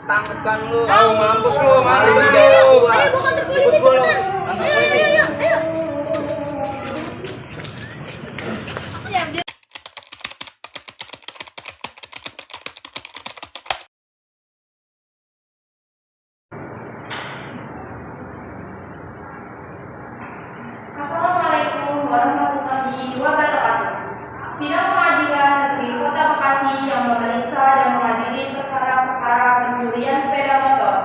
Tangkapkan lu. Tahu mampus lu, mari Ayo, lu. ayo bawa kantor polisi Ikut gua lu. cepetan. Kantor Ayo, polisi. ayo, ayo. Siap, dia. Assalamualaikum warahmatullahi wabarakatuh. Sidang Pengadilan Negeri Kota Bekasi yang memeriksa dan mengadili perkara-perkara pencurian sepeda motor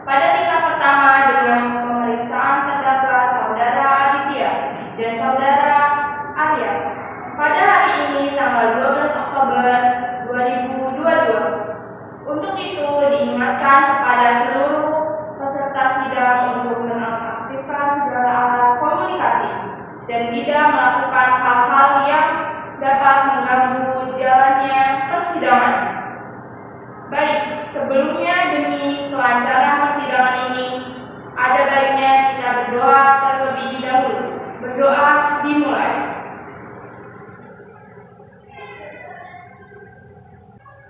pada tingkat pertama dengan pemeriksaan terdakwa saudara Aditya dan saudara Arya pada hari ini tanggal 12 Oktober 2022. Untuk itu diingatkan kepada seluruh peserta sidang untuk menonaktifkan segala alat komunikasi dan tidak melakukan hal-hal yang dapat mengganggu jalannya persidangan. Baik, sebelumnya demi kelancaran persidangan ini, ada baiknya kita berdoa terlebih dahulu. Berdoa dimulai.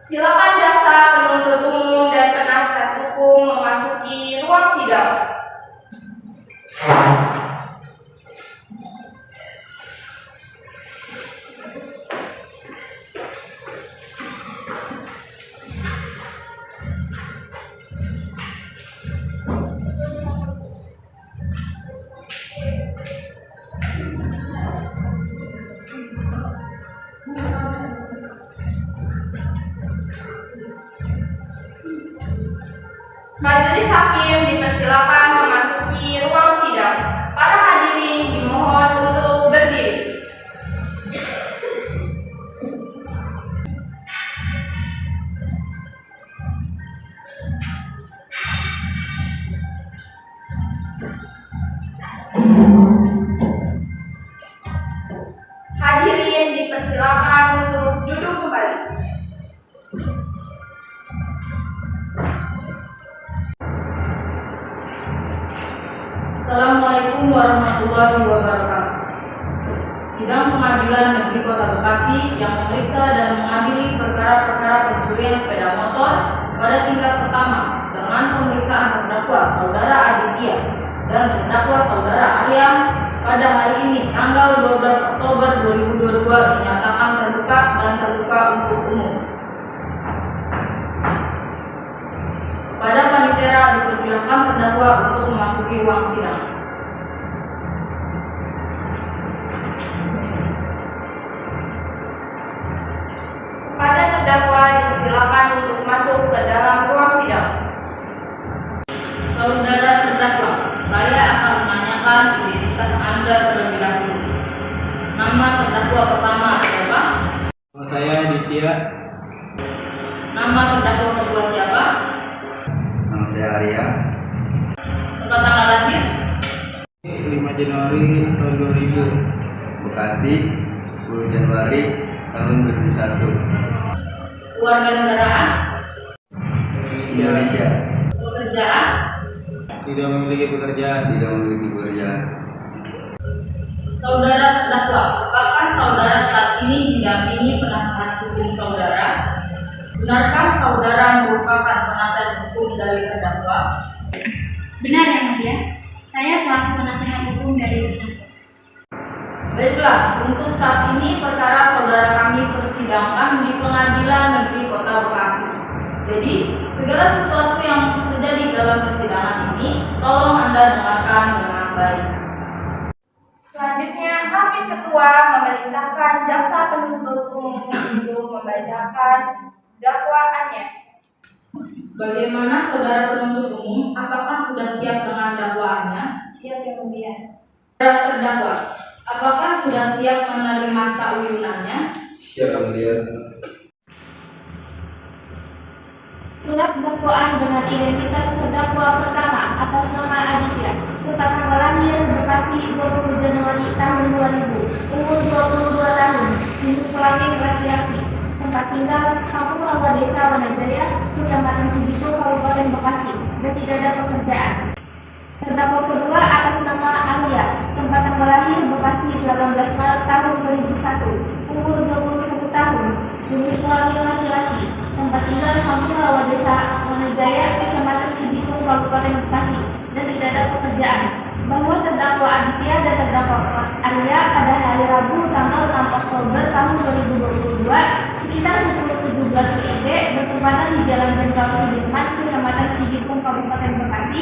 Silakan jaksa penuntut umum dan penasihat hukum memasuki ruang sidang. Majelis hakim dipersilakan memasuki ruang sidang. Para hadirin dimohon untuk berdiri. Hadirin dipersilakan untuk duduk kembali. Assalamualaikum warahmatullahi wabarakatuh. Sidang Pengadilan Negeri Kota Bekasi yang memeriksa dan mengadili perkara-perkara pencurian sepeda motor pada tingkat pertama dengan pemeriksaan terdakwa saudara Aditya dan terdakwa saudara Arya pada hari ini tanggal 12 Oktober 2022 dinyatakan terbuka dan terbuka untuk umum. Pada panitera dipersilakan terdakwa untuk memasuki ruang sidang. Kepada terdakwa dipersilakan untuk masuk ke dalam ruang sidang. Saudara terdakwa, saya akan menanyakan identitas Anda terlebih dahulu. Nama terdakwa pertama siapa? Nama saya Aditya. Nama terdakwa kedua siapa? Nama saya Arya. Tempat tanggal lahir? 5 Januari tahun 2000. Bekasi 10 Januari tahun 2001. Keluarga negaraan? Indonesia. Pekerjaan? Tidak memiliki pekerjaan. Tidak memiliki pekerjaan. Saudara terdakwa, apakah saudara saat ini didampingi penasihat hukum saudara? Benarkah saudara merupakan penasihat hukum dari terdakwa? Benar ya, Nadia? Saya selaku penasehat hukum dari terdakwa. Baiklah, untuk saat ini perkara saudara kami persidangkan di Pengadilan Negeri Kota Bekasi. Jadi, segala sesuatu yang terjadi dalam persidangan ini, tolong Anda dengarkan dengan baik. Selanjutnya, Hakim Ketua memerintahkan jaksa penuntut umum untuk membacakan dakwaannya. Bagaimana saudara penuntut umum? Apakah sudah siap dengan dakwaannya? Siap ya, Mulia. Saudara terdakwa, apakah sudah siap menerima sauyunannya? Siap yang mulia. Surat dakwaan dengan identitas terdakwa pertama atas nama Aditya, kota tanggal lahir Bekasi 20 Januari tahun 2000, umur 22 tahun, jenis kelamin laki-laki, tempat tinggal Kampung Rawa Desa Wanajaya, Kecamatan Cibitung, Kabupaten Bekasi, dan tidak ada pekerjaan. Terdakwa kedua atas nama Arya, tempat tanggal lahir Bekasi 18 Maret tahun 2001, umur 21 tahun, jenis kelamin laki-laki, tempat tinggal Kampung Rawa Desa Amejaya, Kecamatan Cibitung, Kabupaten Bekasi, dan tidak ada pekerjaan, bahwa terdakwa Aditya dan terdakwa Arya pada hari Rabu tanggal 6 Oktober tahun 2022 sekitar pukul 17 WIB bertepatan di Jalan Jenderal Sudirman, Kecamatan Cibitung, Kabupaten Bekasi,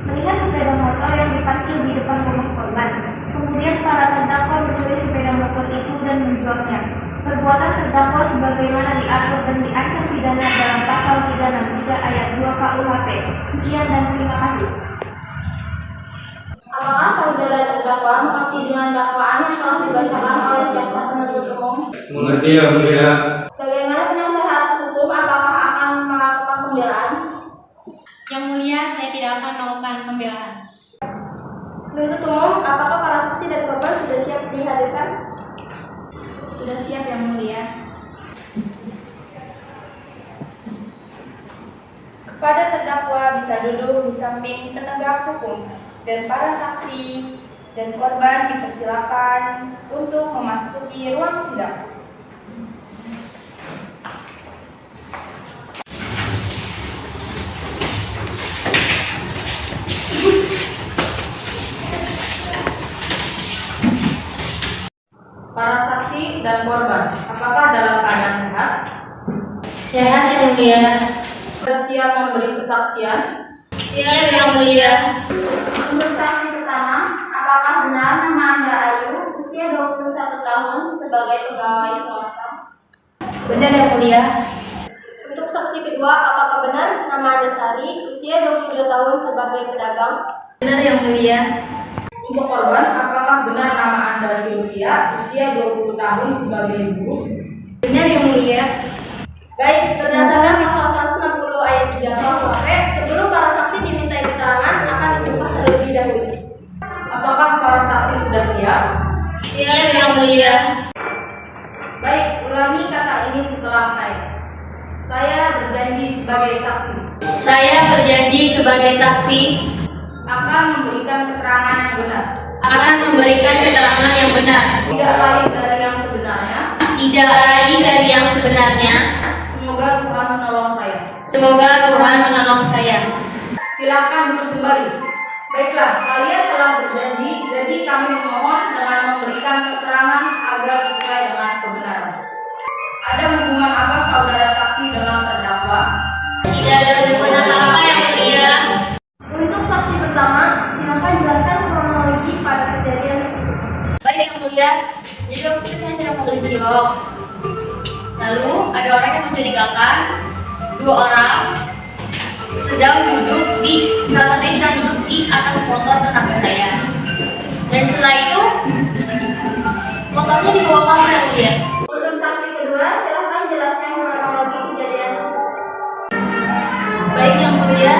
melihat sepeda motor yang diparkir di depan rumah korban. Kemudian para terdakwa mencuri sepeda motor itu dan menjualnya. Perbuatan terdakwa sebagaimana diatur dan diancam pidana dalam pasal 363 ayat 2 KUHP. Sekian dan terima kasih. Apakah saudara terdakwa mengerti dengan dakwaan yang telah dibacakan oleh jaksa penuntut umum? Mengerti yang mulia. Bagaimana penasehat hukum, apakah akan melakukan pembelaan? Yang mulia, saya tidak akan melakukan pembelaan. Penuntut umum, apakah para saksi dan korban sudah siap dihadirkan? Sudah siap, yang mulia. Kepada terdakwa bisa duduk di samping penegak hukum dan para saksi dan korban dipersilakan untuk memasuki ruang sidang. Para saksi dan korban, apakah dalam keadaan sehat? Sehat, yang mulia. Bersiap memberi kesaksian? Siap, yang mulia. Untuk saksi pertama, apakah benar nama Anda Ayu, usia 21 tahun, sebagai pegawai swasta? Benar, yang mulia. Untuk saksi kedua, apakah benar nama Anda Sari, usia 22 tahun, sebagai pedagang? Benar, yang mulia. Untuk korban, apakah benar nama Anda Sylvia, usia 20 tahun, sebagai ibu? Benar, yang mulia. Baik, berdasarkan pasal 160 ayat 3 KUHP, sebelum para saksi dimintai keterangan akan disumpah terlebih dahulu. Apakah para saksi sudah siap? Siap, yang mulia. Baik, ulangi kata ini setelah saya. Saya berjanji sebagai saksi Saya berjanji sebagai saksi akan memberikan keterangan yang benar, akan memberikan keterangan yang benar, tidak lain dari yang sebenarnya. tidak lain dari yang sebenarnya. Semoga Tuhan menolong saya. Semoga Tuhan menolong saya. Silakan duduk kembali. Baiklah, kalian telah berjanji, jadi kami memohon dengan memberikan keterangan agar sesuai dengan kebenaran. Ada hubungan apa saudara saksi dengan terdakwa? Tidak ada hubungan apa-apa, yang mulia. Untuk saksi pertama, silakan jelaskan kronologi pada kejadian tersebut. Baik, yang mulia. Jadi waktu itu saya sedang membeli cilok. Lalu ada orang yang mencurigakan, dua orang sedang duduk di salah satunya sedang duduk di atas motor tetangga saya. Dan setelah itu motornya dibawa kabur, yang mulia. Untuk saksi kedua, silakan jelaskan kronologi kejadian tersebut. Baik, yang mulia.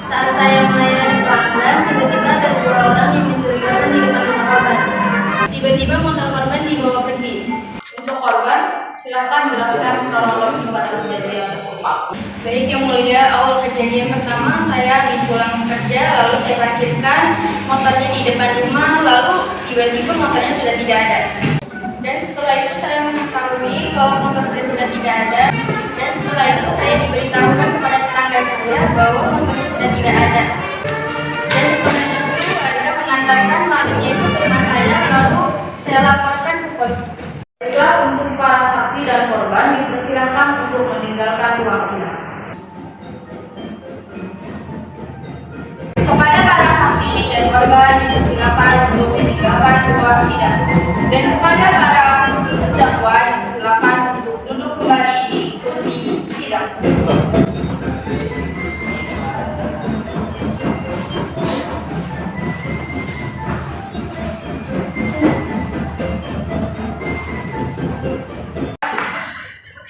Saat saya melayani pelanggan, tiba-tiba ada dua orang yang mencurigakan di depan rumah korban. Tiba-tiba motor korban dibawa pergi. Untuk korban, silakan jelaskan kronologi pada kejadian tersebut. Baik, yang mulia, awal kejadian pertama saya habis pulang kerja, lalu saya parkirkan motornya di depan rumah, lalu tiba-tiba motornya sudah tidak ada. Dan setelah itu saya mengetahui bahwa motor saya sudah tidak ada. Dan setelah itu saya diberitahukan kepada tetangga saya bahwa motornya sudah tidak ada. Dan setelah itu ada mengantarkan malamnya itu ke rumah saya, lalu saya laporkan ke polisi. Baiklah, untuk para saksi dan korban dipersilakan untuk meninggalkan ruang sidang. Kepada para saksi dan korban dipersilakan untuk meninggalkan ruang sidang. Dan kepada para terdakwa dipersilakan untuk duduk kembali di kursi sidang.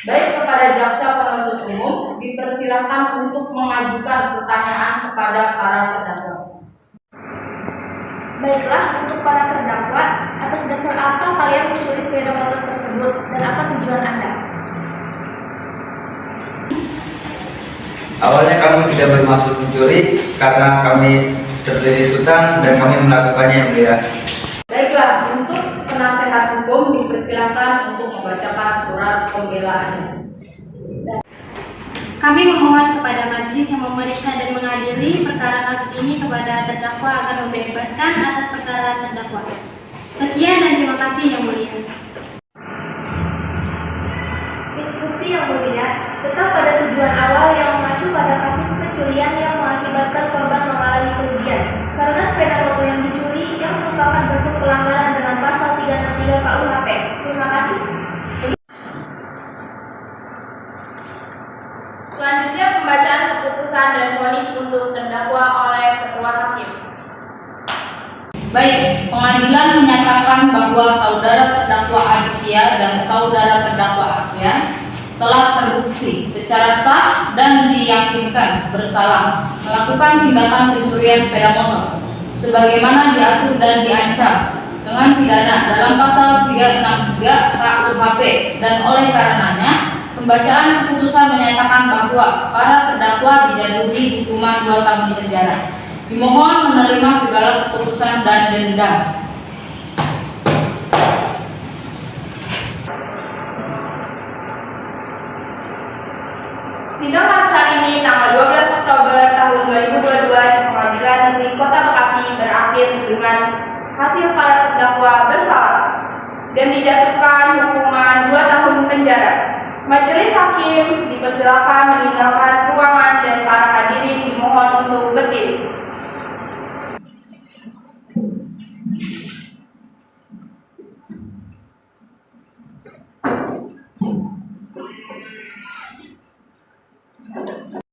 Baik, kepada jaksa penuntut umum dipersilakan untuk mengajukan pertanyaan kepada para terdakwa. Baiklah, untuk para terdakwa, atas dasar apa kalian mencuri sepeda motor tersebut dan apa tujuan Anda? Awalnya kami tidak bermaksud mencuri karena kami terlilit hutang dan kami melakukannya, yang mulia. Baiklah, untuk penasehat hukum dipersilakan untuk membacakan surat pembelaannya. Kami memohon kepada majelis yang memeriksa dan mengadili perkara kasus ini kepada terdakwa agar membebaskan atas perkara terdakwa. Sekian dan terima kasih Yang Mulia. Instruksi Yang Mulia, tetap pada tujuan awal yang mengacu pada kasus pencurian yang mengakibatkan korban mengalami kerugian karena sepeda motor yang dicuri yang merupakan bentuk pelanggaran dengan pasal 363 KUHP. Terima kasih. Selanjutnya pembacaan keputusan dan vonis untuk terdakwa oleh Ketua Hakim. Baik, pengadilan menyatakan bahwa saudara terdakwa Aditya dan saudara terdakwa Afian telah terbukti secara sah dan diyakinkan bersalah melakukan tindakan pencurian sepeda motor sebagaimana diatur dan diancam dengan pidana dalam pasal 363 KUHP, dan oleh karenanya pembacaan keputusan menyatakan bahwa para terdakwa dijatuhi hukuman 2 tahun penjara. Dimohon menerima segala keputusan dan denda. Sidang kasus hari ini tanggal 12 Oktober tahun 2022 di Pengadilan Negeri Kota Bekasi berakhir dengan hasil para terdakwa bersalah dan dijatuhkan hukuman 2 tahun penjara. Majelis Hakim dipersilakan meninggalkan ruangan dan para hadirin dimohon untuk berdiri.